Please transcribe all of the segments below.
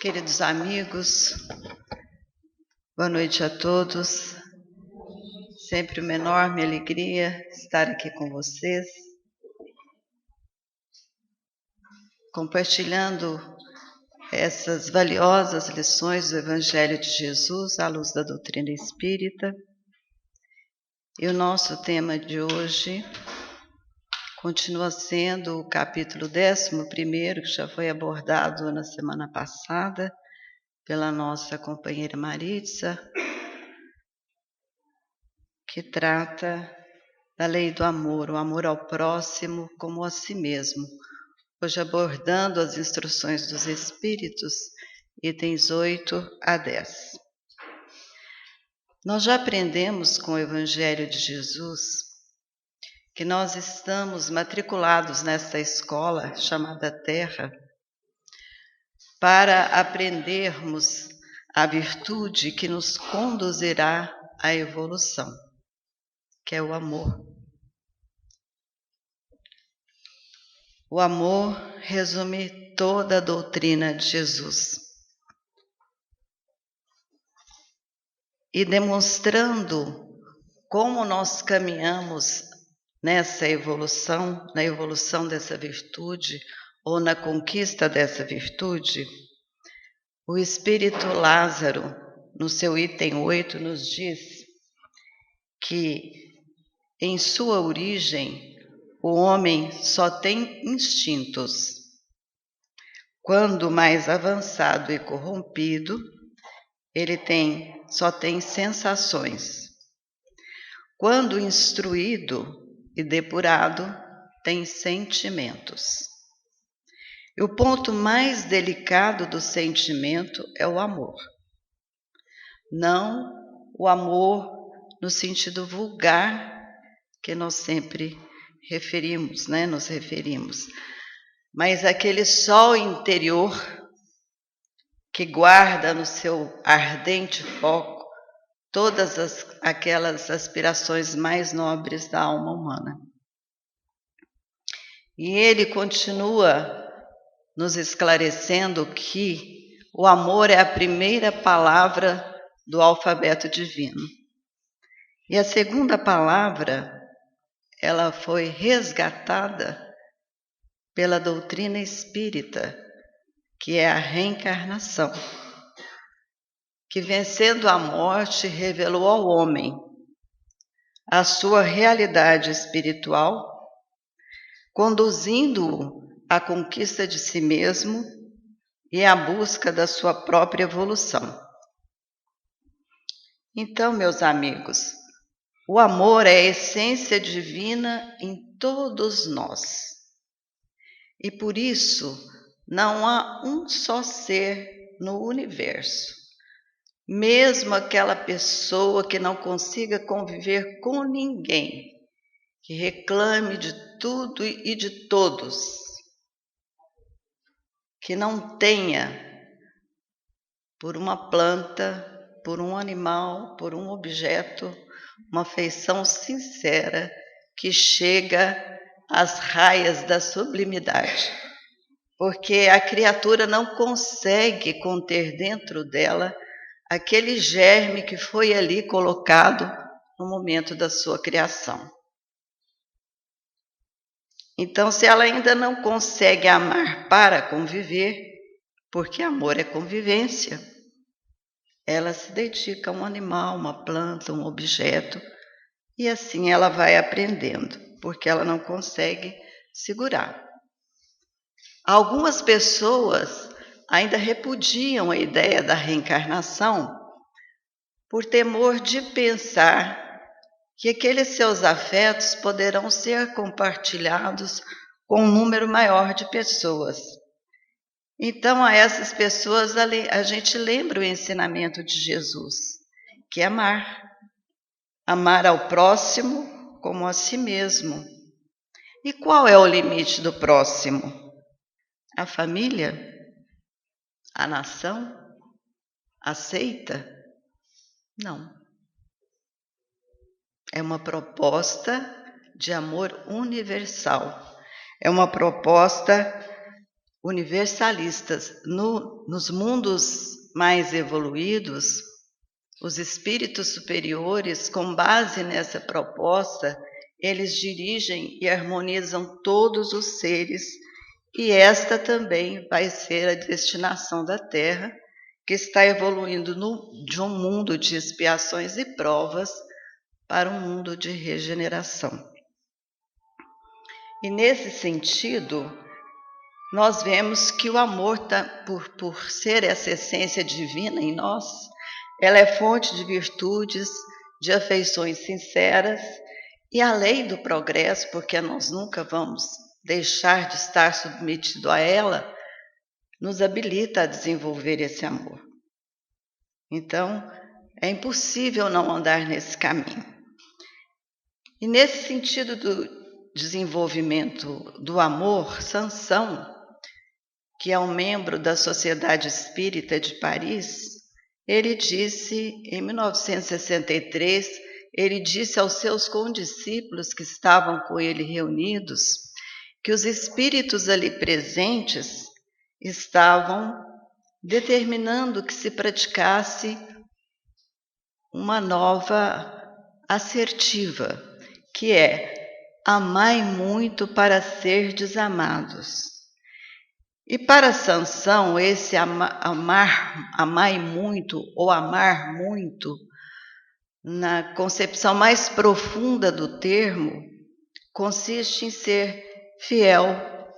Queridos amigos, boa noite a todos. Sempre uma enorme alegria estar aqui com vocês, compartilhando essas valiosas lições do Evangelho de Jesus à luz da doutrina espírita. E o nosso tema de hoje continua sendo o capítulo 11º, que já foi abordado na semana passada pela nossa companheira Maritza, que trata da lei do amor, o amor ao próximo como a si mesmo. Hoje abordando as instruções dos Espíritos, itens 8 a 10. Nós já aprendemos com o Evangelho de Jesus que nós estamos matriculados nesta escola chamada Terra para aprendermos a virtude que nos conduzirá à evolução, que é o amor. O amor resume toda a doutrina de Jesus. E demonstrando como nós caminhamos nessa evolução, na evolução dessa virtude, ou na conquista dessa virtude, o Espírito Lázaro, no seu item 8, nos diz que, em sua origem, o homem só tem instintos. Quando mais avançado e corrompido, ele só tem sensações. Quando instruído e depurado, tem sentimentos. E o ponto mais delicado do sentimento é o amor. Não o amor no sentido vulgar que nós sempre nos referimos, mas aquele sol interior que guarda no seu ardente foco todas aquelas aspirações mais nobres da alma humana. E ele continua nos esclarecendo que o amor é a primeira palavra do alfabeto divino. E a segunda palavra, ela foi resgatada pela doutrina espírita, que é a reencarnação, que vencendo a morte revelou ao homem a sua realidade espiritual, conduzindo-o à conquista de si mesmo e à busca da sua própria evolução. Então, meus amigos, o amor é a essência divina em todos nós. E por isso, não há um só ser no universo, mesmo aquela pessoa que não consiga conviver com ninguém, que reclame de tudo e de todos, que não tenha por uma planta, por um animal, por um objeto, uma afeição sincera que chega às raias da sublimidade, porque a criatura não consegue conter dentro dela aquele germe que foi ali colocado no momento da sua criação. Então, se ela ainda não consegue amar para conviver, porque amor é convivência, ela se dedica a um animal, uma planta, um objeto, e assim ela vai aprendendo, porque ela não consegue segurar. Algumas pessoas ainda repudiam a ideia da reencarnação por temor de pensar que aqueles seus afetos poderão ser compartilhados com um número maior de pessoas. Então, a essas pessoas, a gente lembra o ensinamento de Jesus, que é amar. Amar ao próximo como a si mesmo. E qual é o limite do próximo? A família? A nação? A seita? Não. É uma proposta de amor universal. É uma proposta universalistas. Nos mundos mais evoluídos, os espíritos superiores, com base nessa proposta, eles dirigem e harmonizam todos os seres, e esta também vai ser a destinação da Terra, que está evoluindo de um mundo de expiações e provas para um mundo de regeneração. E nesse sentido, nós vemos que o amor, por ser essa essência divina em nós, ela é fonte de virtudes, de afeições sinceras, e a lei do progresso, porque nós nunca vamos deixar de estar submetido a ela, nos habilita a desenvolver esse amor. Então, é impossível não andar nesse caminho. E nesse sentido do desenvolvimento do amor, Sansão, que é um membro da Sociedade Espírita de Paris, ele disse, em 1963, ele disse aos seus condiscípulos que estavam com ele reunidos, que os espíritos ali presentes estavam determinando que se praticasse uma nova assertiva, que é: amai muito para serdes amados. E para Sansão, esse amai muito ou amar muito, na concepção mais profunda do termo, consiste em ser fiel,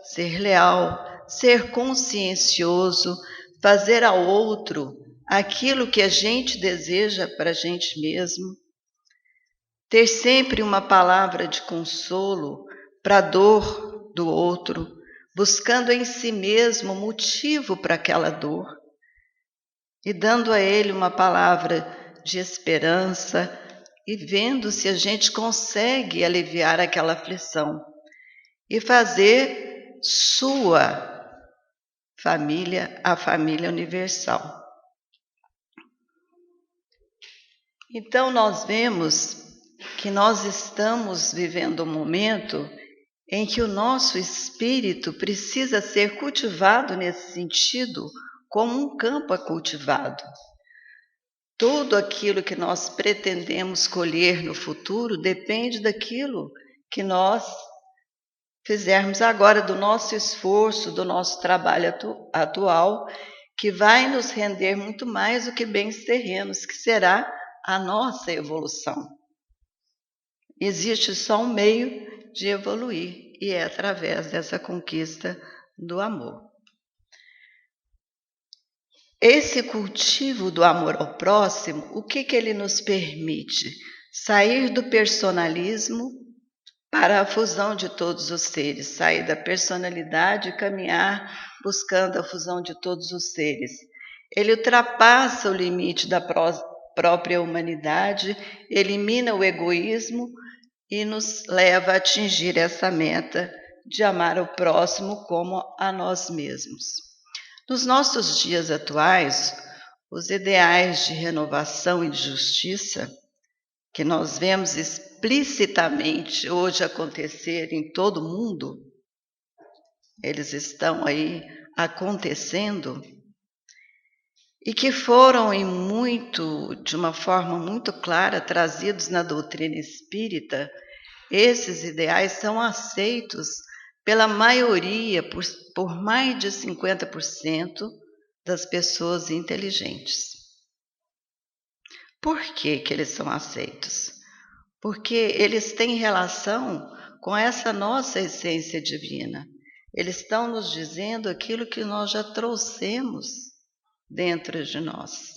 ser leal, ser consciencioso, fazer ao outro aquilo que a gente deseja para a gente mesmo, ter sempre uma palavra de consolo para a dor do outro, buscando em si mesmo motivo para aquela dor e dando a ele uma palavra de esperança e vendo se a gente consegue aliviar aquela aflição e fazer sua família a família universal. Então nós vemos que nós estamos vivendo um momento em que o nosso espírito precisa ser cultivado nesse sentido, como um campo é cultivado. Tudo aquilo que nós pretendemos colher no futuro depende daquilo que nós fizermos agora, do nosso esforço, do nosso trabalho atual, que vai nos render muito mais do que bens terrenos, que será a nossa evolução. Existe só um meio de evoluir, e é através dessa conquista do amor. Esse cultivo do amor ao próximo, o que ele nos permite? Sair do personalismo para a fusão de todos os seres, sair da personalidade e caminhar buscando a fusão de todos os seres. Ele ultrapassa o limite da própria humanidade, elimina o egoísmo e nos leva a atingir essa meta de amar o próximo como a nós mesmos. Nos nossos dias atuais, os ideais de renovação e de justiça, que nós vemos explicitamente hoje acontecer em todo o mundo, eles estão aí acontecendo, e que foram de uma forma muito clara trazidos na doutrina espírita. Esses ideais são aceitos pela maioria, por mais de 50% das pessoas inteligentes. Por que eles são aceitos? Porque eles têm relação com essa nossa essência divina. Eles estão nos dizendo aquilo que nós já trouxemos dentro de nós.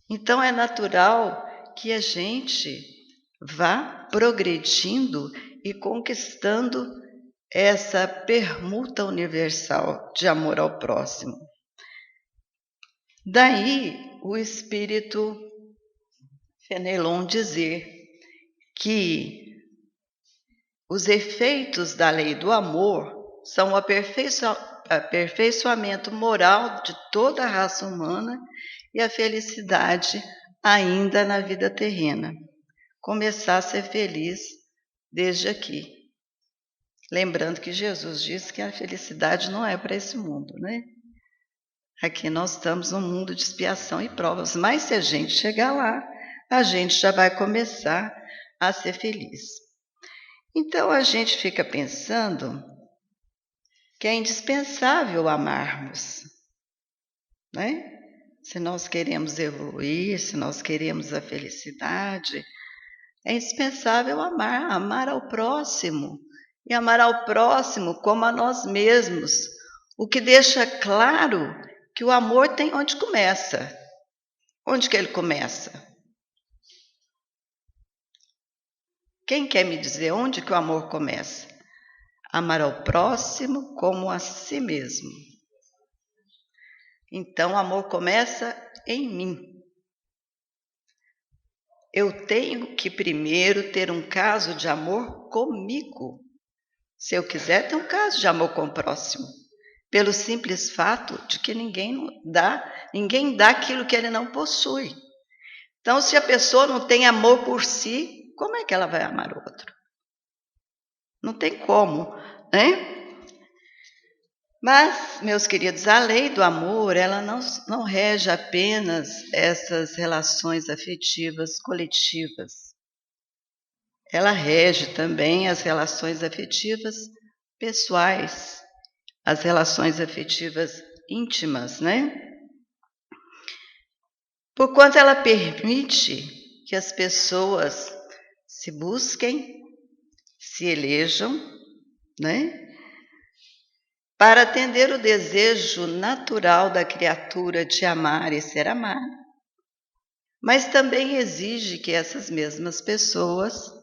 Então é natural que a gente vá progredindo e conquistando essa permuta universal de amor ao próximo. Daí o espírito Fenelon dizer que os efeitos da lei do amor são o aperfeiçoamento moral de toda a raça humana e a felicidade ainda na vida terrena. Começar a ser feliz desde aqui. Lembrando que Jesus disse que a felicidade não é para esse mundo, né? Aqui nós estamos num mundo de expiação e provas, mas se a gente chegar lá, a gente já vai começar a ser feliz. Então a gente fica pensando que é indispensável amarmos, né? Se nós queremos evoluir, se nós queremos a felicidade, é indispensável amar ao próximo, e amar ao próximo como a nós mesmos, o que deixa claro que o amor tem onde começa. Onde que ele começa? Quem quer me dizer onde que o amor começa? Amar ao próximo como a si mesmo. Então, o amor começa em mim. Eu tenho que primeiro ter um caso de amor comigo. Se eu quiser ter um caso de amor com o próximo, pelo simples fato de que ninguém dá aquilo que ele não possui. Então, se a pessoa não tem amor por si, como é que ela vai amar o outro? Não tem como, né? Mas, meus queridos, a lei do amor, ela não rege apenas essas relações afetivas coletivas. Ela rege também as relações afetivas pessoais, as relações afetivas íntimas, né? Porquanto ela permite que as pessoas se busquem, se elejam, né? Para atender o desejo natural da criatura de amar e ser amada, mas também exige que essas mesmas pessoas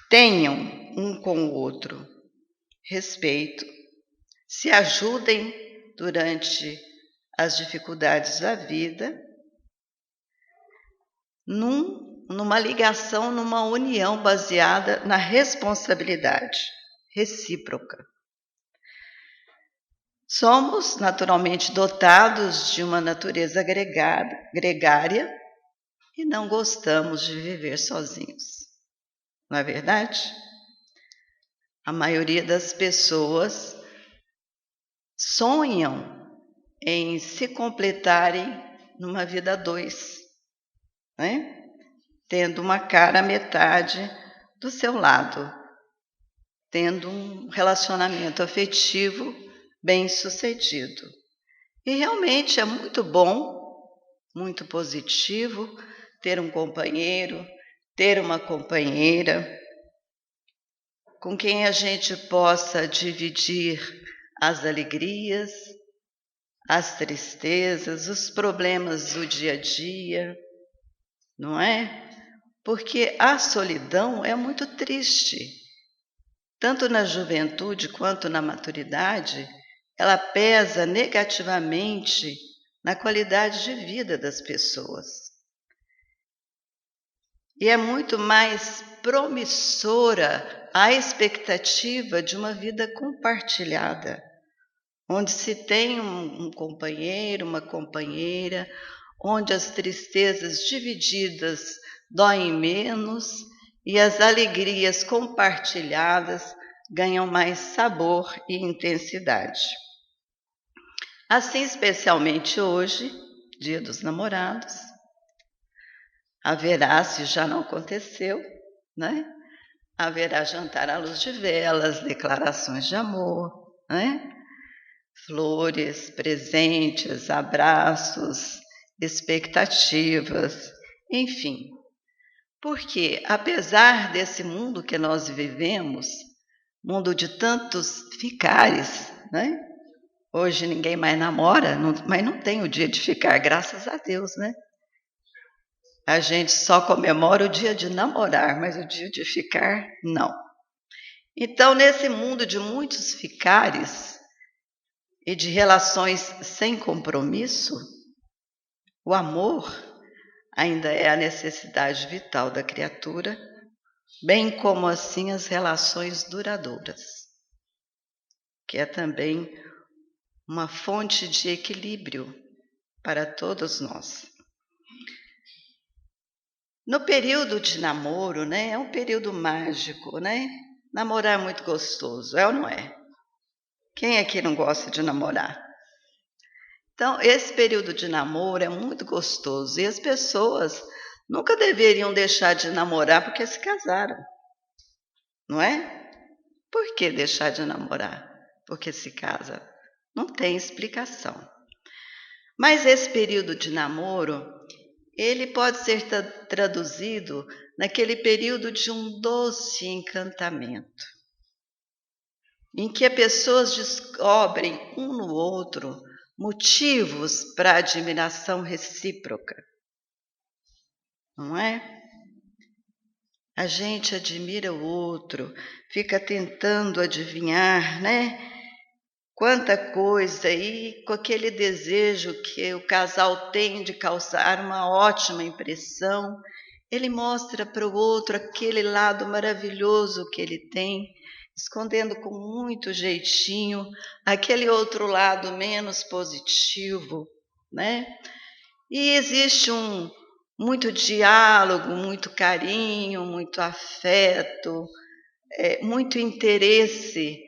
tenham um com o outro respeito, se ajudem durante as dificuldades da vida, numa ligação, numa união baseada na responsabilidade recíproca. Somos naturalmente dotados de uma natureza gregária e não gostamos de viver sozinhos. Não é verdade? A maioria das pessoas sonham em se completarem numa vida a dois, né? Tendo uma cara metade do seu lado, tendo um relacionamento afetivo bem-sucedido. E realmente é muito bom, muito positivo ter um companheiro, ter uma companheira com quem a gente possa dividir as alegrias, as tristezas, os problemas do dia a dia, não é? Porque a solidão é muito triste. Tanto na juventude quanto na maturidade, ela pesa negativamente na qualidade de vida das pessoas. E é muito mais promissora a expectativa de uma vida compartilhada, onde se tem um companheiro, uma companheira, onde as tristezas divididas doem menos e as alegrias compartilhadas ganham mais sabor e intensidade. Assim, especialmente hoje, Dia dos Namorados, haverá, se já não aconteceu, né? Haverá jantar à luz de velas, declarações de amor, né? Flores, presentes, abraços, expectativas, enfim. Porque, apesar desse mundo que nós vivemos, mundo de tantos ficares, né? Hoje ninguém mais namora, mas não tem o dia de ficar, graças a Deus, né? A gente só comemora o dia de namorar, mas o dia de ficar, não. Então, nesse mundo de muitos ficares e de relações sem compromisso, o amor ainda é a necessidade vital da criatura, bem como assim as relações duradouras, que é também uma fonte de equilíbrio para todos nós. No período de namoro, né, é um período mágico, né? Namorar é muito gostoso, é ou não é? Quem aqui não gosta de namorar? Então, esse período de namoro é muito gostoso e as pessoas nunca deveriam deixar de namorar porque se casaram, não é? Por que deixar de namorar porque se casa? Não tem explicação. Mas esse período de namoro, ele pode ser traduzido naquele período de um doce encantamento, em que as pessoas descobrem um no outro motivos para admiração recíproca, não é? A gente admira o outro, fica tentando adivinhar, né? Quanta coisa, e com aquele desejo que o casal tem de causar uma ótima impressão, ele mostra para o outro aquele lado maravilhoso que ele tem, escondendo com muito jeitinho aquele outro lado menos positivo, né? E existe muito diálogo, muito carinho, muito afeto, muito interesse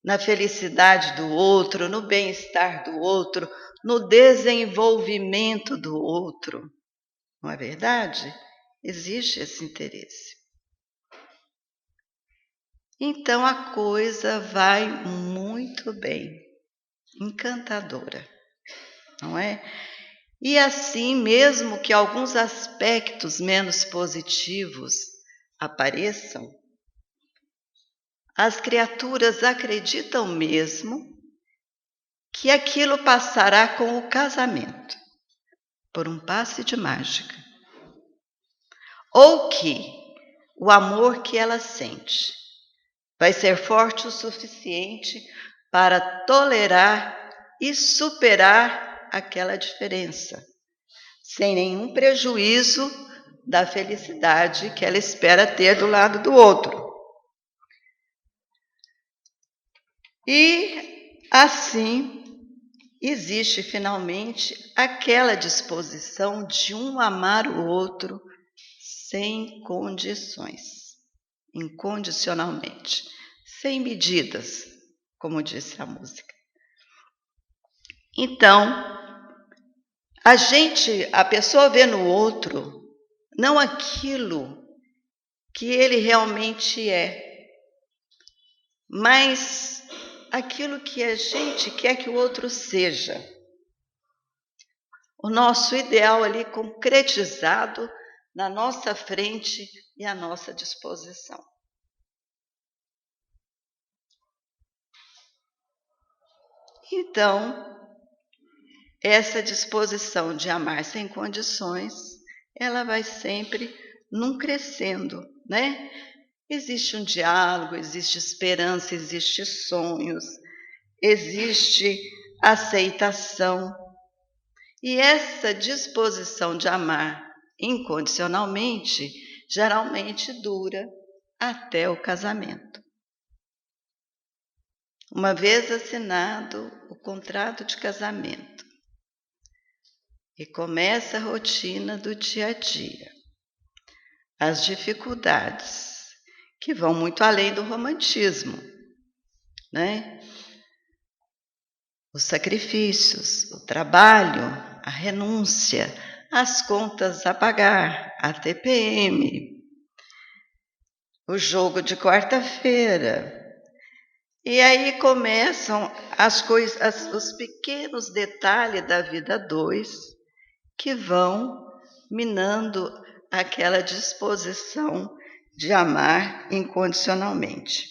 na felicidade do outro, no bem-estar do outro, no desenvolvimento do outro. Não é verdade? Existe esse interesse. Então a coisa vai muito bem, encantadora, não é? E assim, mesmo que alguns aspectos menos positivos apareçam, as criaturas acreditam mesmo que aquilo passará com o casamento, por um passe de mágica, ou que o amor que ela sente vai ser forte o suficiente para tolerar e superar aquela diferença, sem nenhum prejuízo da felicidade que ela espera ter do lado do outro. E assim existe finalmente aquela disposição de um amar o outro sem condições, incondicionalmente, sem medidas, como disse a música. Então, a pessoa vê no outro não aquilo que ele realmente é, mas aquilo que a gente quer que o outro seja. O nosso ideal ali concretizado na nossa frente e à nossa disposição. Então, essa disposição de amar sem condições, ela vai sempre num crescendo, né? Existe um diálogo, existe esperança, existe sonhos, existe aceitação. E essa disposição de amar incondicionalmente, geralmente dura até o casamento. Uma vez assinado o contrato de casamento e começa a rotina do dia a dia, as dificuldades que vão muito além do romantismo, né? Os sacrifícios, o trabalho, a renúncia, as contas a pagar, a TPM, o jogo de quarta-feira. E aí começam as coisas, os pequenos detalhes da vida dois que vão minando aquela disposição de amar incondicionalmente.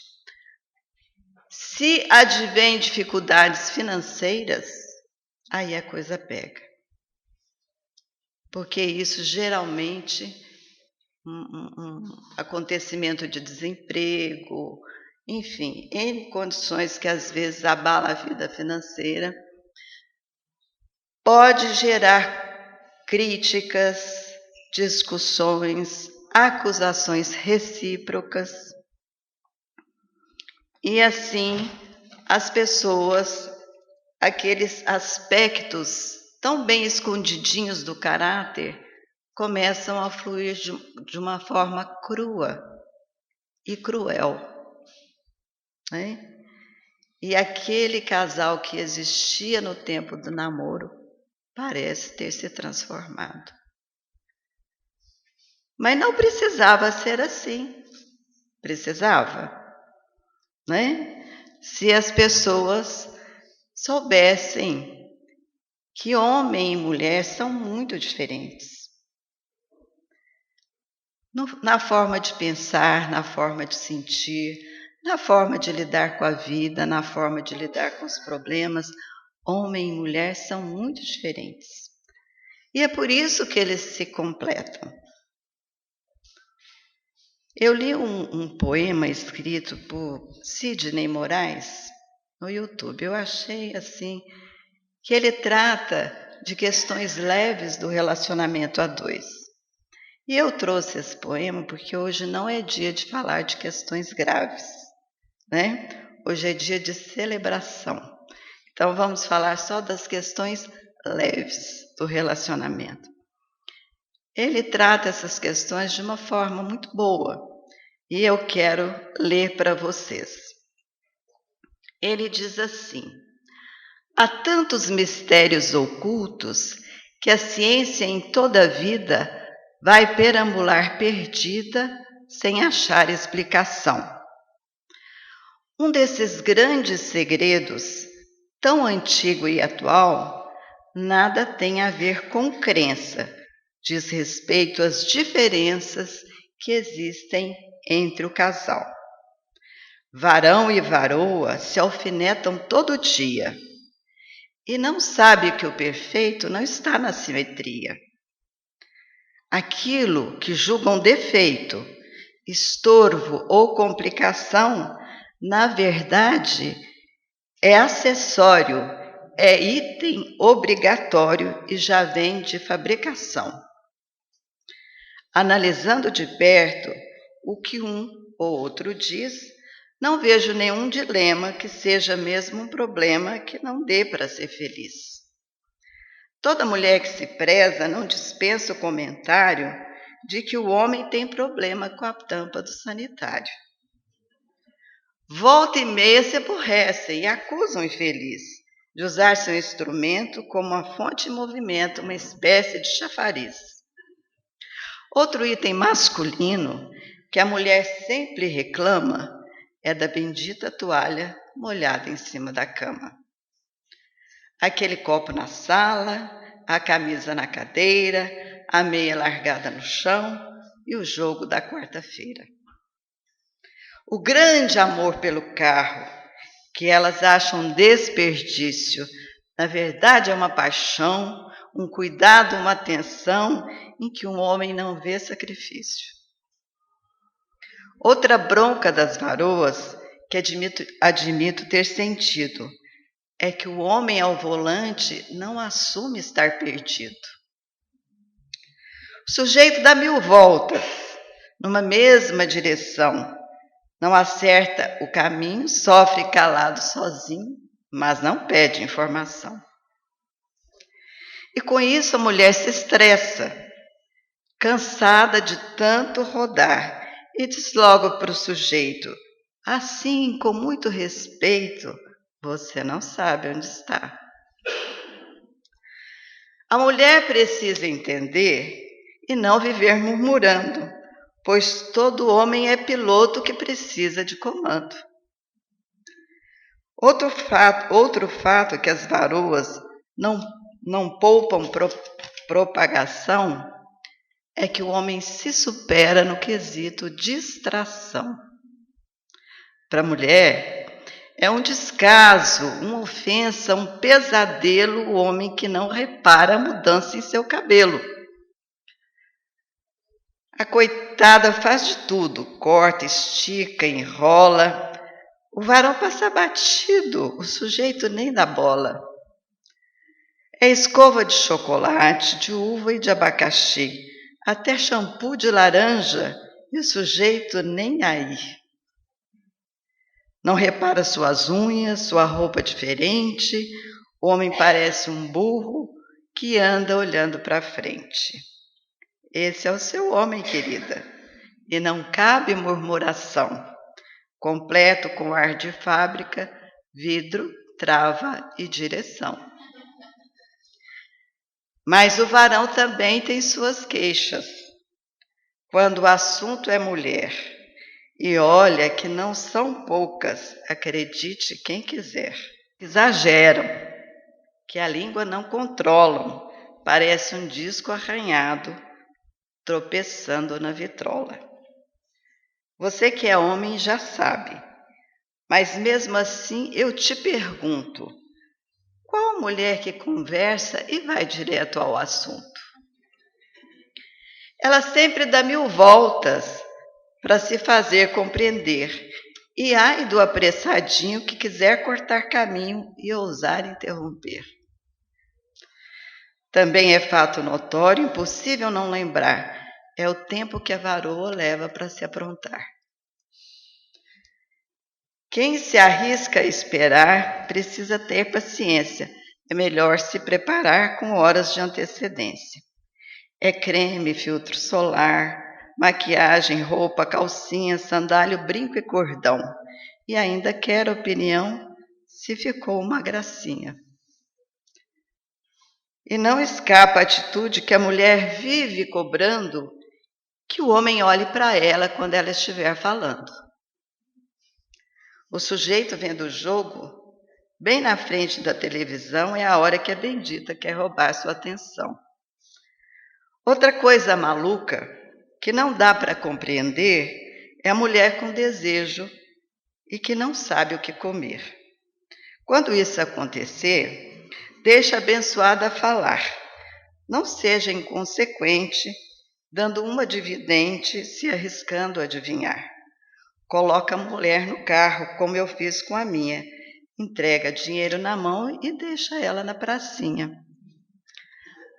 Se advém dificuldades financeiras, aí a coisa pega. Porque isso geralmente um acontecimento de desemprego, enfim, N condições que às vezes abalam a vida financeira, pode gerar críticas, discussões, acusações recíprocas. E assim, as pessoas, aqueles aspectos tão bem escondidinhos do caráter, começam a fluir de uma forma crua e cruel. né? E aquele casal que existia no tempo do namoro parece ter se transformado. Mas não precisava ser assim. Precisava, né? Se as pessoas soubessem que homem e mulher são muito diferentes. Na forma de pensar, na forma de sentir, na forma de lidar com a vida, na forma de lidar com os problemas, homem e mulher são muito diferentes. E é por isso que eles se completam. Eu li um poema escrito por Sidney Moraes no YouTube. Eu achei assim que ele trata de questões leves do relacionamento a dois. E eu trouxe esse poema porque hoje não é dia de falar de questões graves, né? Hoje é dia de celebração. Então vamos falar só das questões leves do relacionamento. Ele trata essas questões de uma forma muito boa e eu quero ler para vocês. Ele diz assim: há tantos mistérios ocultos que a ciência em toda a vida vai perambular perdida sem achar explicação. Um desses grandes segredos, tão antigo e atual, nada tem a ver com crença, diz respeito às diferenças que existem entre o casal. Varão e varoa se alfinetam todo dia e não sabe que o perfeito não está na simetria. Aquilo que julgam defeito, estorvo ou complicação, na verdade, é acessório, é item obrigatório e já vem de fabricação. Analisando de perto o que um ou outro diz, não vejo nenhum dilema que seja mesmo um problema que não dê para ser feliz. Toda mulher que se preza não dispensa o comentário de que o homem tem problema com a tampa do sanitário. Volta e meia se aborrecem e acusam o infeliz de usar seu instrumento como uma fonte de movimento, uma espécie de chafariz. Outro item masculino que a mulher sempre reclama é da bendita toalha molhada em cima da cama. Aquele copo na sala, a camisa na cadeira, a meia largada no chão e o jogo da quarta-feira. O grande amor pelo carro, que elas acham desperdício, na verdade é uma paixão, um cuidado, uma atenção em que um homem não vê sacrifício. Outra bronca das varoas, que admito ter sentido, é que o homem ao volante não assume estar perdido. O sujeito dá 1000 voltas numa mesma direção, não acerta o caminho, sofre calado sozinho, mas não pede informação. E com isso a mulher se estressa, cansada de tanto rodar, e diz logo para o sujeito, assim, com muito respeito, você não sabe onde está. A mulher precisa entender e não viver murmurando, pois todo homem é piloto que precisa de comando. Outro fato que as varoas não poupam propagação é que o homem se supera no quesito distração. Para a mulher, é um descaso, uma ofensa, um pesadelo o homem que não repara a mudança em seu cabelo. A coitada faz de tudo, corta, estica, enrola. O varão passa batido, o sujeito nem dá bola. É escova de chocolate, de uva e de abacaxi, até shampoo de laranja, e o sujeito nem aí. Não repara suas unhas, sua roupa diferente, o homem parece um burro que anda olhando para frente. Esse é o seu homem, querida, e não cabe murmuração. completo com ar de fábrica, vidro, trava e direção. Mas o varão também tem suas queixas. Quando o assunto é mulher, e olha que não são poucas, acredite quem quiser. Exageram, que a língua não controlam, parece um disco arranhado, tropeçando na vitrola. Você que é homem já sabe, mas mesmo assim eu te pergunto, qual mulher que conversa e vai direto ao assunto? Ela sempre dá 1000 voltas para se fazer compreender, e ai do apressadinho que quiser cortar caminho e ousar interromper. Também é fato notório, impossível não lembrar, é o tempo que a varoa leva para se aprontar. Quem se arrisca a esperar precisa ter paciência, é melhor se preparar com horas de antecedência. É creme, filtro solar, maquiagem, roupa, calcinha, sandália, brinco e cordão. E ainda quer opinião se ficou uma gracinha. E não escapa a atitude que a mulher vive cobrando que o homem olhe para ela quando ela estiver falando. O sujeito vendo o jogo, bem na frente da televisão, é a hora que a bendita quer roubar sua atenção. Outra coisa maluca que não dá para compreender é a mulher com desejo e que não sabe o que comer. Quando isso acontecer, deixa a abençoada falar. Não seja inconsequente, dando uma de vidente, se arriscando a adivinhar. Coloca a mulher no carro, como eu fiz com a minha. Entrega dinheiro na mão e deixa ela na pracinha.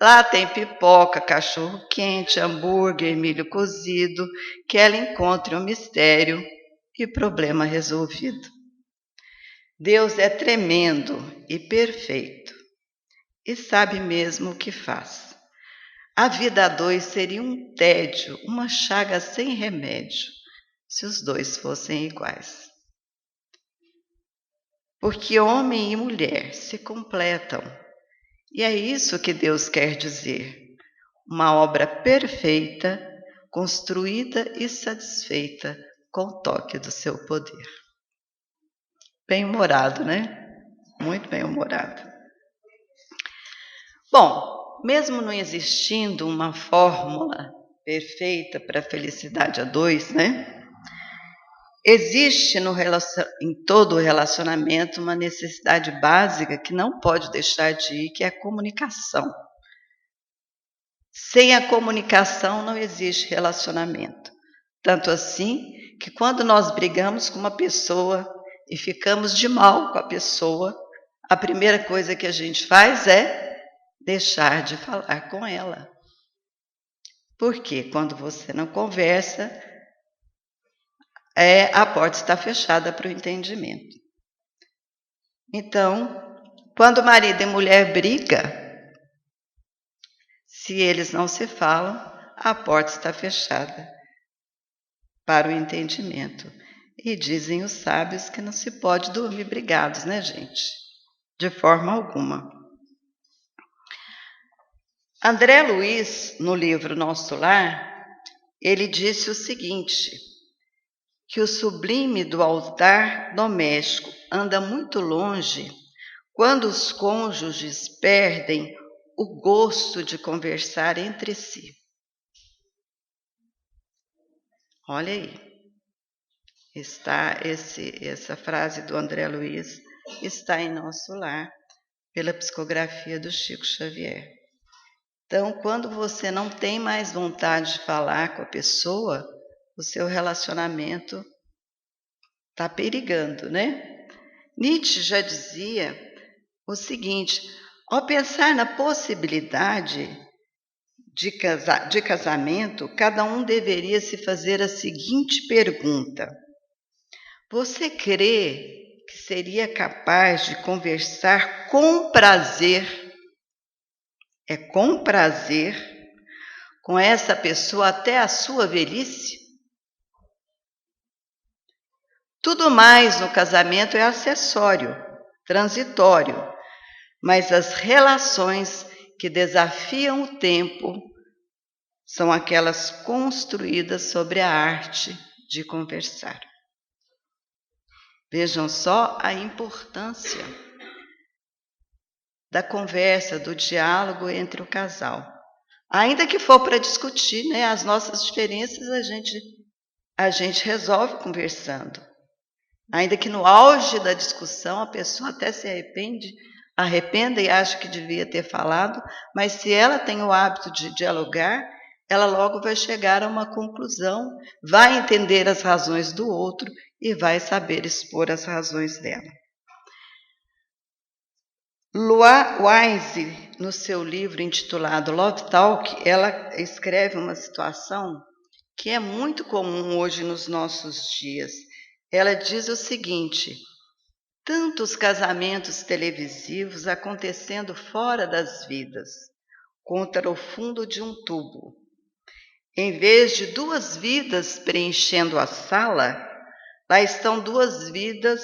Lá tem pipoca, cachorro quente, hambúrguer, milho cozido, que ela encontre um mistério e problema resolvido. Deus é tremendo e perfeito e sabe mesmo o que faz. A vida a dois seria um tédio, uma chaga sem remédio, se os dois fossem iguais. Porque homem e mulher se completam. E é isso que Deus quer dizer. Uma obra perfeita, construída e satisfeita com o toque do seu poder. Bem-humorado, né? Muito bem-humorado. Bom, mesmo não existindo uma fórmula perfeita para a felicidade a dois, né? Existe em todo relacionamento uma necessidade básica que não pode deixar de ir, que é a comunicação. Sem a comunicação não existe relacionamento. Tanto assim que quando nós brigamos com uma pessoa e ficamos de mal com a pessoa, a primeira coisa que a gente faz é deixar de falar com ela. Porque quando você não conversa, a porta está fechada para o entendimento. Então, quando marido e mulher brigam, se eles não se falam, a porta está fechada para o entendimento. E dizem os sábios que não se pode dormir brigados, né, gente? De forma alguma. André Luiz, no livro Nosso Lar, ele disse o seguinte, que o sublime do altar doméstico anda muito longe quando os cônjuges perdem o gosto de conversar entre si. Olha aí, essa frase do André Luiz está em Nosso Lar, pela psicografia do Chico Xavier. Então, quando você não tem mais vontade de falar com a pessoa, o seu relacionamento está perigando, né? Nietzsche já dizia o seguinte, ao pensar na possibilidade de casamento, cada um deveria se fazer a seguinte pergunta: você crê que seria capaz de conversar com prazer, com prazer, com essa pessoa até a sua velhice? Tudo mais no casamento é acessório, transitório, mas as relações que desafiam o tempo são aquelas construídas sobre a arte de conversar. Vejam só a importância da conversa, do diálogo entre o casal. Ainda que for para discutir, né, as nossas diferenças a gente resolve conversando. Ainda que no auge da discussão a pessoa até se arrependa e acha que devia ter falado, mas se ela tem o hábito de dialogar, ela logo vai chegar a uma conclusão, vai entender as razões do outro e vai saber expor as razões dela. Lua Wise, no seu livro intitulado Love Talk, ela escreve uma situação que é muito comum hoje nos nossos dias. Ela diz o seguinte: tantos casamentos televisivos acontecendo fora das vidas, contra o fundo de um tubo. Em vez de 2 vidas preenchendo a sala, lá estão 2 vidas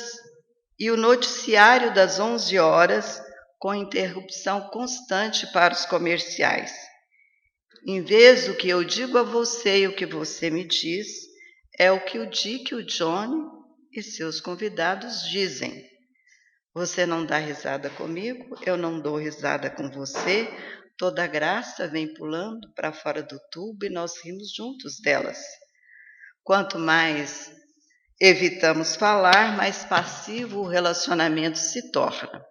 e o noticiário das 11 horas com interrupção constante para os comerciais. Em vez do que eu digo a você e o que você me diz, é o que o Dick, o Johnny e seus convidados dizem. Você não dá risada comigo, eu não dou risada com você, toda a graça vem pulando para fora do tubo e nós rimos juntos delas. Quanto mais evitamos falar, mais passivo o relacionamento se torna.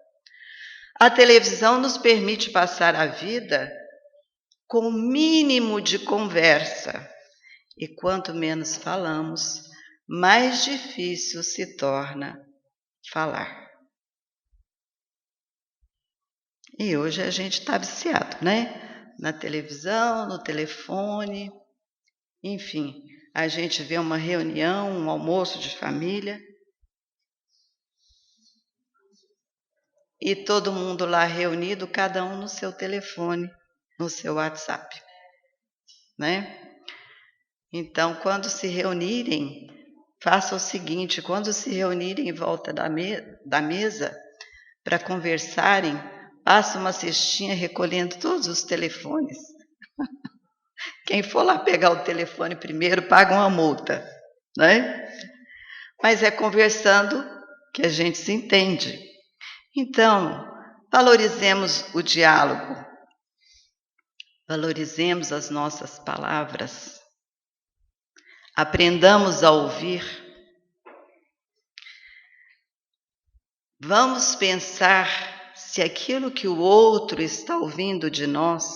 A televisão nos permite passar a vida com o mínimo de conversa, e quanto menos falamos, mais difícil se torna falar. E hoje a gente está viciado, né? Na televisão, no telefone, enfim, a gente vê uma reunião, um almoço de família, e todo mundo lá reunido, cada um no seu telefone, no seu WhatsApp, né? Então, quando se reunirem, faça o seguinte: quando se reunirem em volta da mesa para conversarem, passa uma cestinha recolhendo todos os telefones. Quem for lá pegar o telefone primeiro paga uma multa, né? Mas é conversando que a gente se entende. Então, valorizemos o diálogo, valorizemos as nossas palavras, aprendamos a ouvir. Vamos pensar se aquilo que o outro está ouvindo de nós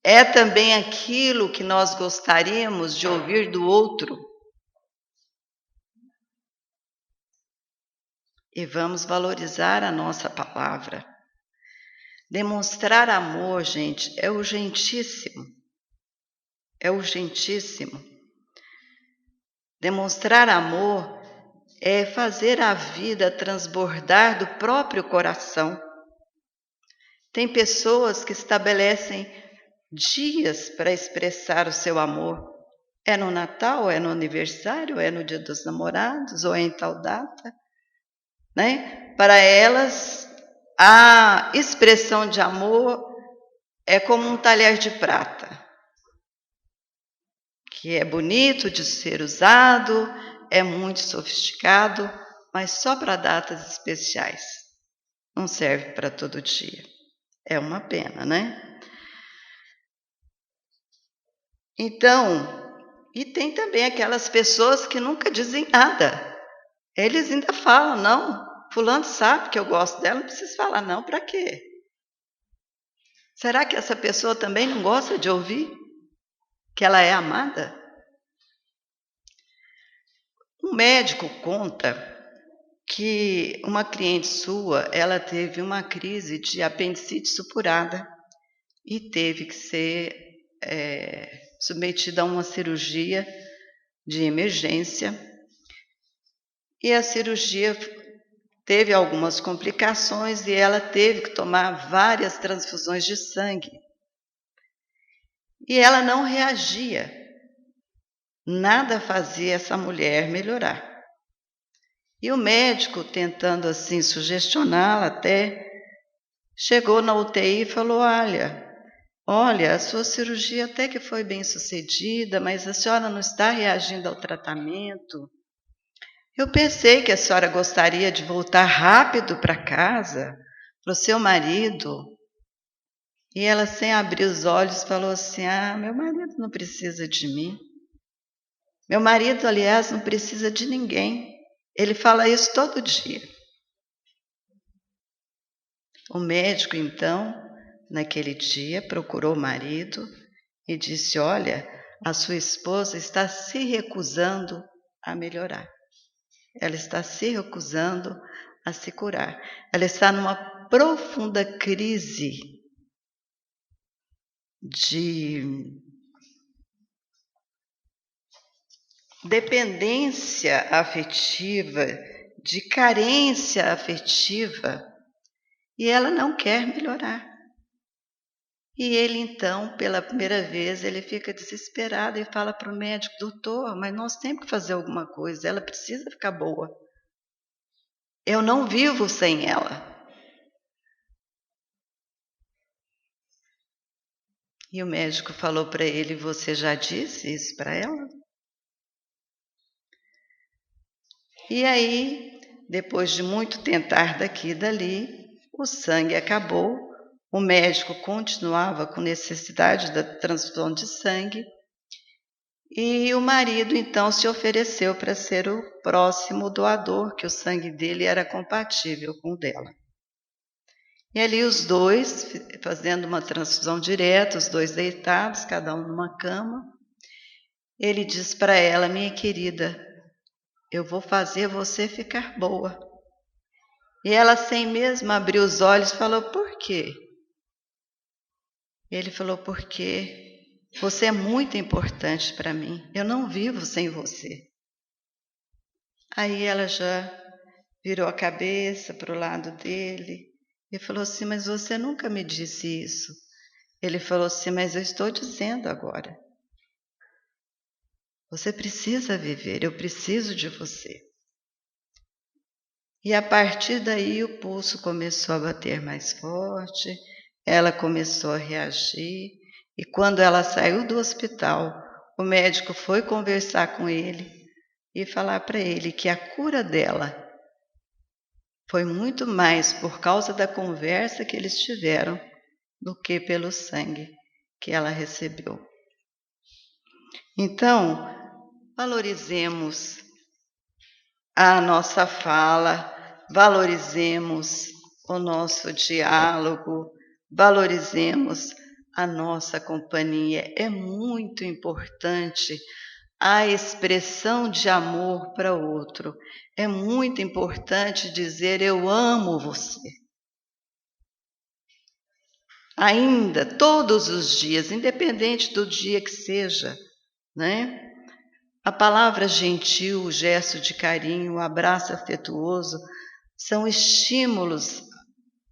é também aquilo que nós gostaríamos de ouvir do outro. E vamos valorizar a nossa palavra. Demonstrar amor, gente, é urgentíssimo. É urgentíssimo. Demonstrar amor é fazer a vida transbordar do próprio coração. Tem pessoas que estabelecem dias para expressar o seu amor. É no Natal, é no aniversário, é no Dia dos Namorados, ou é em tal data, né? Para elas, a expressão de amor é como um talher de prata, que é bonito de ser usado, é muito sofisticado, mas só para datas especiais. Não serve para todo dia. É uma pena, né? Então, e tem também aquelas pessoas que nunca dizem nada. Eles ainda falam: não, fulano sabe que eu gosto dela, não preciso falar não, para quê? Será que essa pessoa também não gosta de ouvir que ela é amada? Um médico conta que uma cliente sua, ela teve uma crise de apendicite supurada e teve que ser submetida a uma cirurgia de emergência. E a cirurgia teve algumas complicações e ela teve que tomar várias transfusões de sangue. E ela não reagia. Nada fazia essa mulher melhorar. E o médico, tentando assim sugestioná-la até, chegou na UTI e falou: olha, a sua cirurgia até que foi bem sucedida, mas a senhora não está reagindo ao tratamento. Eu pensei que a senhora gostaria de voltar rápido para casa, para o seu marido. E ela, sem abrir os olhos, falou assim: meu marido não precisa de mim. Meu marido, aliás, não precisa de ninguém. Ele fala isso todo dia. O médico, então, naquele dia, procurou o marido e disse: olha, a sua esposa está se recusando a melhorar. Ela está se recusando a se curar. Ela está numa profunda crise de dependência afetiva, de carência afetiva, e ela não quer melhorar. E ele, então, pela primeira vez, ele fica desesperado e fala para o médico: doutor, mas nós temos que fazer alguma coisa, ela precisa ficar boa. Eu não vivo sem ela. E o médico falou para ele: você já disse isso para ela? E aí, depois de muito tentar daqui e dali, o sangue acabou, o médico continuava com necessidade da transfusão de sangue, e o marido então se ofereceu para ser o próximo doador, que o sangue dele era compatível com o dela. E ali os dois, fazendo uma transfusão direta, os dois deitados, cada um numa cama, ele diz para ela: minha querida, eu vou fazer você ficar boa. E ela, sem mesmo abrir os olhos, falou: por quê? Ele falou: porque você é muito importante para mim, eu não vivo sem você. Aí ela já virou a cabeça para o lado dele e falou assim: mas você nunca me disse isso. Ele falou assim: mas eu estou dizendo agora. Você precisa viver, eu preciso de você. E a partir daí o pulso começou a bater mais forte, ela começou a reagir, e quando ela saiu do hospital, o médico foi conversar com ele e falar para ele que a cura dela foi muito mais por causa da conversa que eles tiveram do que pelo sangue que ela recebeu. Então, valorizemos a nossa fala, valorizemos o nosso diálogo, valorizemos a nossa companhia. É muito importante a expressão de amor para o outro. É muito importante dizer: eu amo você. Ainda, todos os dias, independente do dia que seja, né? A palavra gentil, o gesto de carinho, o abraço afetuoso são estímulos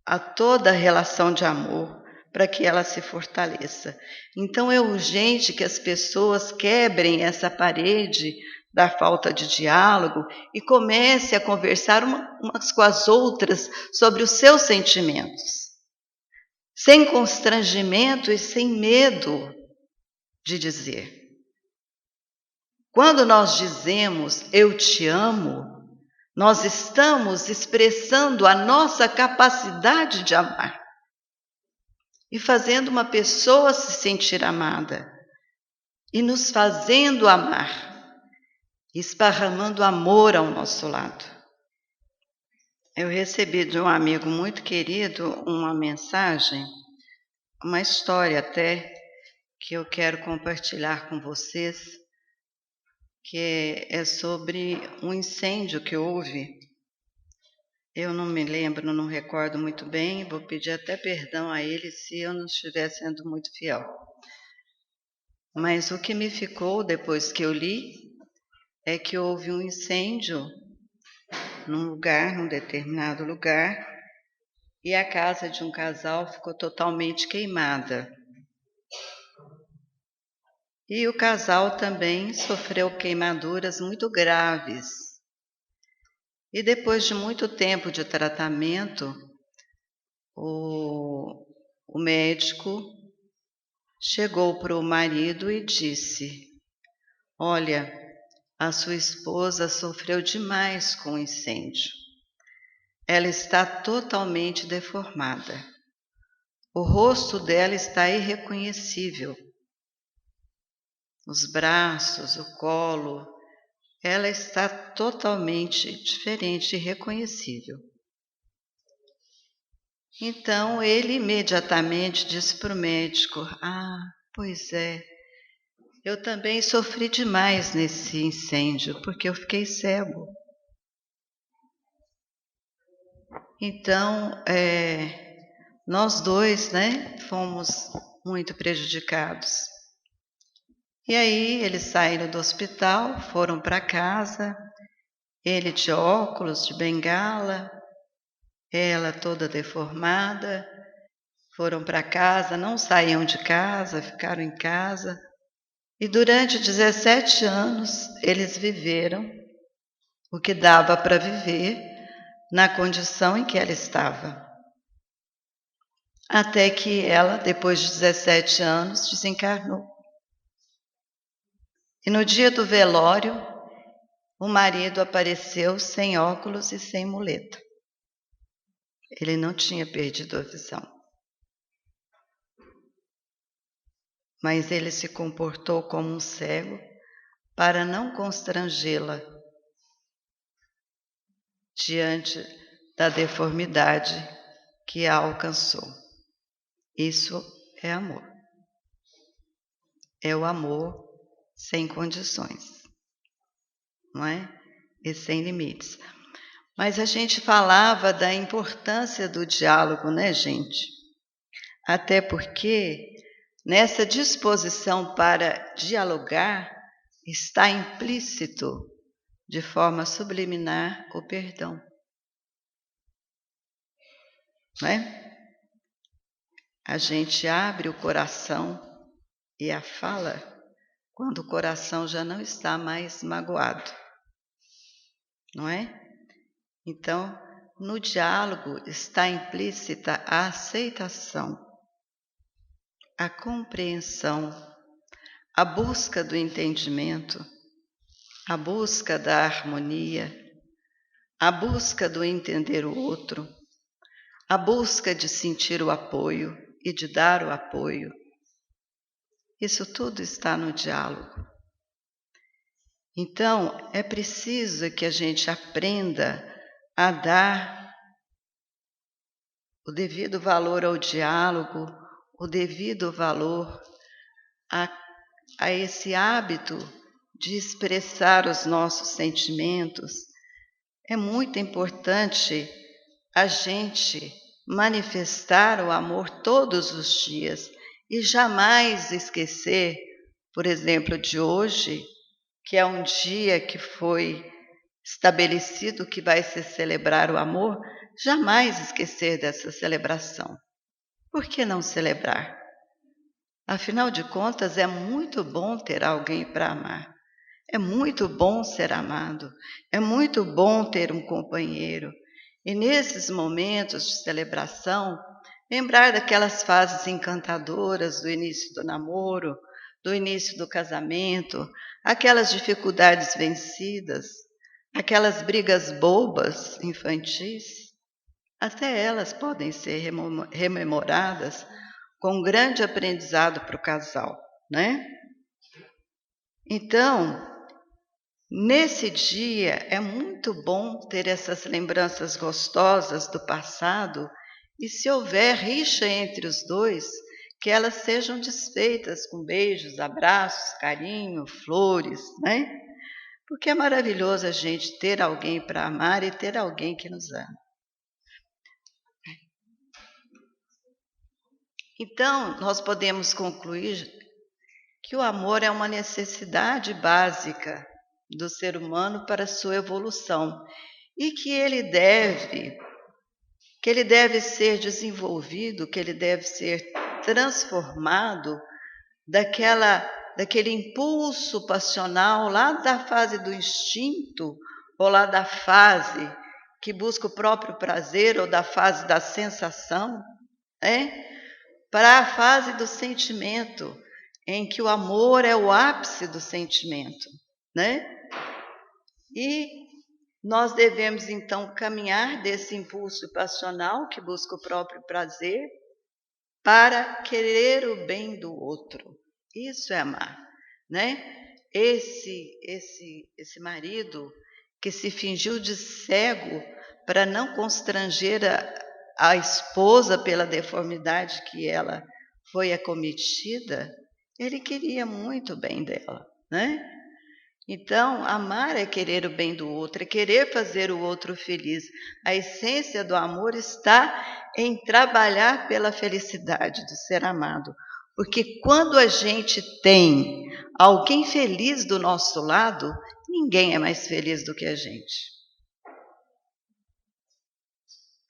a toda a relação de amor para que ela se fortaleça. Então é urgente que as pessoas quebrem essa parede da falta de diálogo e comecem a conversar umas com as outras sobre os seus sentimentos, sem constrangimento e sem medo de dizer. Quando nós dizemos eu te amo, nós estamos expressando a nossa capacidade de amar e fazendo uma pessoa se sentir amada e nos fazendo amar, esparramando amor ao nosso lado. Eu recebi de um amigo muito querido uma mensagem, uma história até, que eu quero compartilhar com vocês, que é sobre um incêndio que houve. Eu não me lembro, não recordo muito bem, vou pedir até perdão a ele se eu não estiver sendo muito fiel. Mas o que me ficou depois que eu li é que houve um incêndio num determinado lugar, e a casa de um casal ficou totalmente queimada. E o casal também sofreu queimaduras muito graves. E depois de muito tempo de tratamento, o médico chegou para o marido e disse: olha, a sua esposa sofreu demais com o incêndio. Ela está totalmente deformada. O rosto dela está irreconhecível. Os braços, o colo, ela está totalmente diferente, irreconhecível. Então ele imediatamente disse para o médico: ah, pois é, eu também sofri demais nesse incêndio, porque eu fiquei cego. Então, nós dois, fomos muito prejudicados. E aí eles saíram do hospital, foram para casa, ele de óculos, de bengala, ela toda deformada, foram para casa, não saíam de casa, ficaram em casa. E durante 17 anos eles viveram o que dava para viver na condição em que ela estava. Até que ela, depois de 17 anos, desencarnou. E no dia do velório, o marido apareceu sem óculos e sem muleta. Ele não tinha perdido a visão. Mas ele se comportou como um cego para não constrangê-la diante da deformidade que a alcançou. Isso é amor. É o amor sem condições, não é? E sem limites. Mas a gente falava da importância do diálogo, né, gente? Até porque nessa disposição para dialogar está implícito, de forma subliminar, o perdão. Não é? A gente abre o coração e a fala quando o coração já não está mais magoado, não é? Então, no diálogo está implícita a aceitação, a compreensão, a busca do entendimento, a busca da harmonia, a busca do entender o outro, a busca de sentir o apoio e de dar o apoio. Isso tudo está no diálogo. Então, é preciso que a gente aprenda a dar o devido valor ao diálogo, o devido valor a esse hábito de expressar os nossos sentimentos. É muito importante a gente manifestar o amor todos os dias e jamais esquecer, por exemplo, de hoje, que é um dia que foi estabelecido que vai se celebrar o amor, jamais esquecer dessa celebração. Por que não celebrar? Afinal de contas, é muito bom ter alguém para amar. É muito bom ser amado. É muito bom ter um companheiro. E nesses momentos de celebração, lembrar daquelas fases encantadoras do início do namoro, do início do casamento, aquelas dificuldades vencidas, aquelas brigas bobas, infantis, até elas podem ser rememoradas com grande aprendizado para o casal, né? Então, nesse dia é muito bom ter essas lembranças gostosas do passado e, se houver rixa entre os dois, que elas sejam desfeitas com beijos, abraços, carinho, flores, né? Porque é maravilhoso a gente ter alguém para amar e ter alguém que nos ama. Então, nós podemos concluir que o amor é uma necessidade básica do ser humano para a sua evolução e que ele deve ser desenvolvido, que ele deve ser transformado daquele impulso passional lá da fase do instinto ou lá da fase que busca o próprio prazer, ou da fase da sensação, para a fase do sentimento, em que o amor é o ápice do sentimento, E nós devemos, então, caminhar desse impulso passional que busca o próprio prazer para querer o bem do outro. Isso é amar, Esse marido que se fingiu de cego para não constranger a esposa pela deformidade que ela foi acometida, ele queria muito o bem dela, Então, amar é querer o bem do outro, é querer fazer o outro feliz. A essência do amor está em trabalhar pela felicidade do ser amado. Porque quando a gente tem alguém feliz do nosso lado, ninguém é mais feliz do que a gente.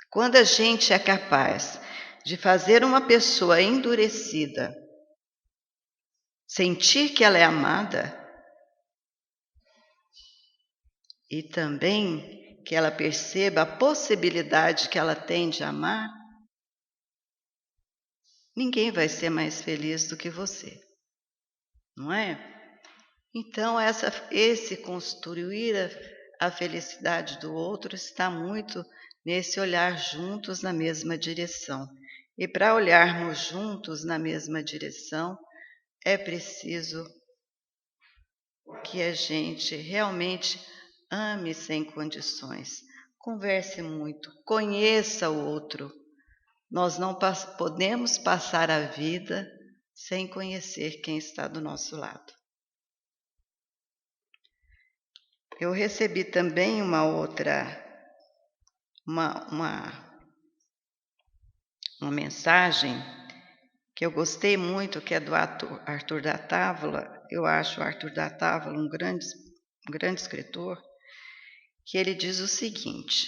Quando a gente é capaz de fazer uma pessoa endurecida sentir que ela é amada, e também que ela perceba a possibilidade que ela tem de amar, ninguém vai ser mais feliz do que você, não é? Então, esse construir a felicidade do outro está muito nesse olhar juntos na mesma direção. E para olharmos juntos na mesma direção, é preciso que a gente realmente ame sem condições, converse muito, conheça o outro. Nós não podemos passar a vida sem conhecer quem está do nosso lado. Eu recebi também uma mensagem que eu gostei muito, que é do Arthur da Távola. Eu acho o Arthur da Távola um grande escritor, que ele diz o seguinte: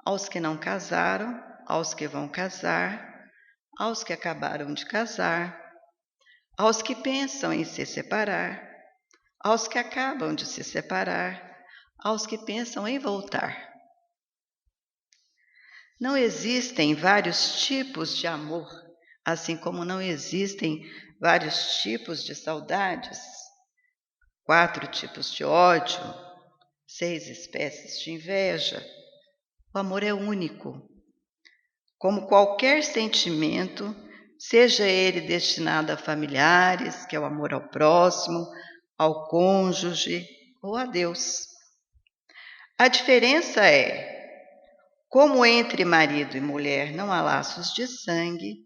aos que não casaram, aos que vão casar, aos que acabaram de casar, aos que pensam em se separar, aos que acabam de se separar, aos que pensam em voltar. Não existem vários tipos de amor, assim como não existem vários tipos de saudades, 4 tipos de ódio, 6 espécies de inveja. O amor é único. Como qualquer sentimento, seja ele destinado a familiares, que é o amor ao próximo, ao cônjuge ou a Deus. A diferença é, como entre marido e mulher não há laços de sangue,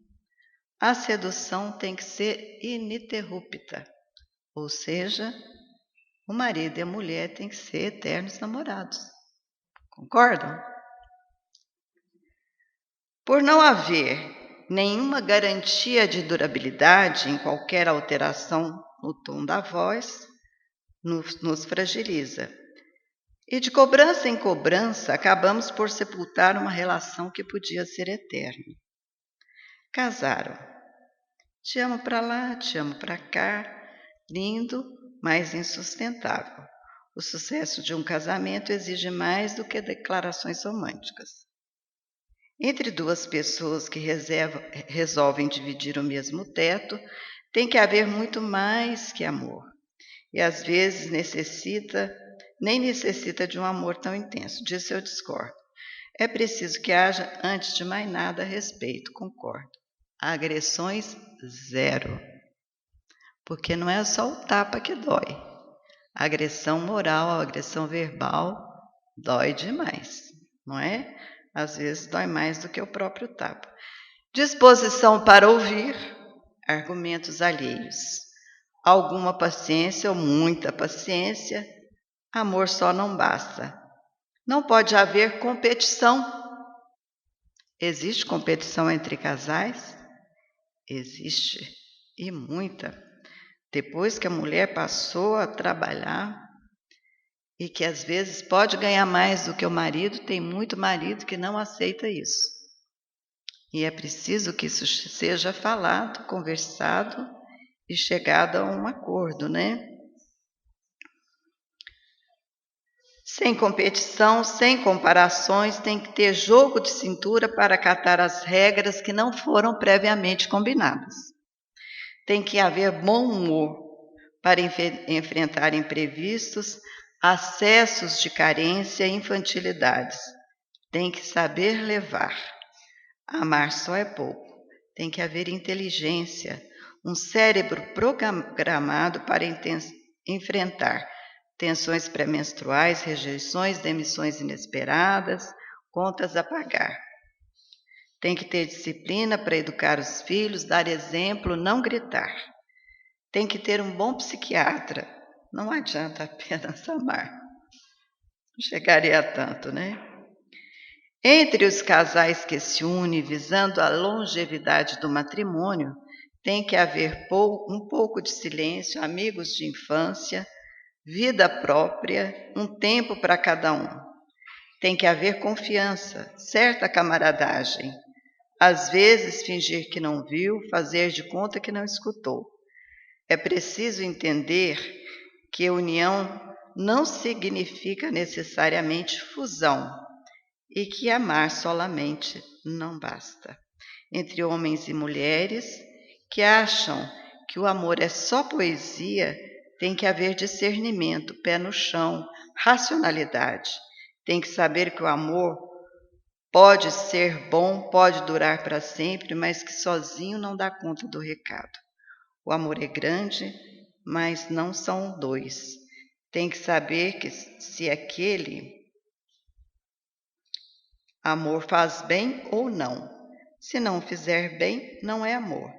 a sedução tem que ser ininterrupta, ou seja, o marido e a mulher têm que ser eternos namorados. Concordam? Por não haver nenhuma garantia de durabilidade em qualquer alteração no tom da voz, nos fragiliza. E de cobrança em cobrança, acabamos por sepultar uma relação que podia ser eterna. Casaram. Te amo para lá, te amo para cá. Lindo, mas insustentável. O sucesso de um casamento exige mais do que declarações românticas. Entre 2 pessoas que resolvem dividir o mesmo teto, tem que haver muito mais que amor. E às vezes nem necessita de um amor tão intenso. Disso eu discordo. É preciso que haja, antes de mais nada, respeito, concordo. Agressões, 0. Porque não é só o tapa que dói. A agressão moral, a agressão verbal, dói demais, não é? Às vezes dói mais do que o próprio tapa. Disposição para ouvir argumentos alheios. Alguma paciência ou muita paciência. Amor só não basta. Não pode haver competição. Existe competição entre casais? Existe, e muita. Depois que a mulher passou a trabalhar, e que às vezes pode ganhar mais do que o marido, tem muito marido que não aceita isso. E é preciso que isso seja falado, conversado e chegado a um acordo, Sem competição, sem comparações, tem que ter jogo de cintura para acatar as regras que não foram previamente combinadas. Tem que haver bom humor para enfrentar imprevistos, acessos de carência e infantilidades. Tem que saber levar. Amar só é pouco. Tem que haver inteligência, um cérebro programado para enfrentar tensões pré-menstruais, rejeições, demissões inesperadas, contas a pagar. Tem que ter disciplina para educar os filhos, dar exemplo, não gritar. Tem que ter um bom psiquiatra. Não adianta apenas amar. Não chegaria a tanto, né? Entre os casais que se unem visando a longevidade do matrimônio, tem que haver um pouco de silêncio, amigos de infância, vida própria, um tempo para cada um. Tem que haver confiança, certa camaradagem. Às vezes, fingir que não viu, fazer de conta que não escutou. É preciso entender que união não significa necessariamente fusão e que amar solamente não basta. Entre homens e mulheres que acham que o amor é só poesia, tem que haver discernimento, pé no chão, racionalidade. Tem que saber que o amor pode ser bom, pode durar para sempre, mas que sozinho não dá conta do recado. O amor é grande, mas não são dois. Tem que saber que se aquele amor faz bem ou não. Se não fizer bem, não é amor.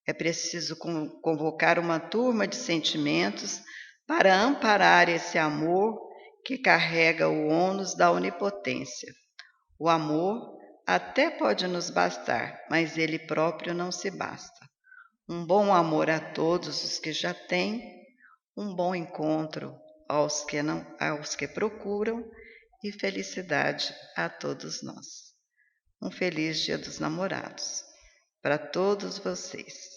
É preciso convocar uma turma de sentimentos para amparar esse amor que carrega o ônus da onipotência. O amor até pode nos bastar, mas ele próprio não se basta. Um bom amor a todos os que já têm, um bom encontro aos que procuram e felicidade a todos nós. Um feliz Dia dos Namorados para todos vocês.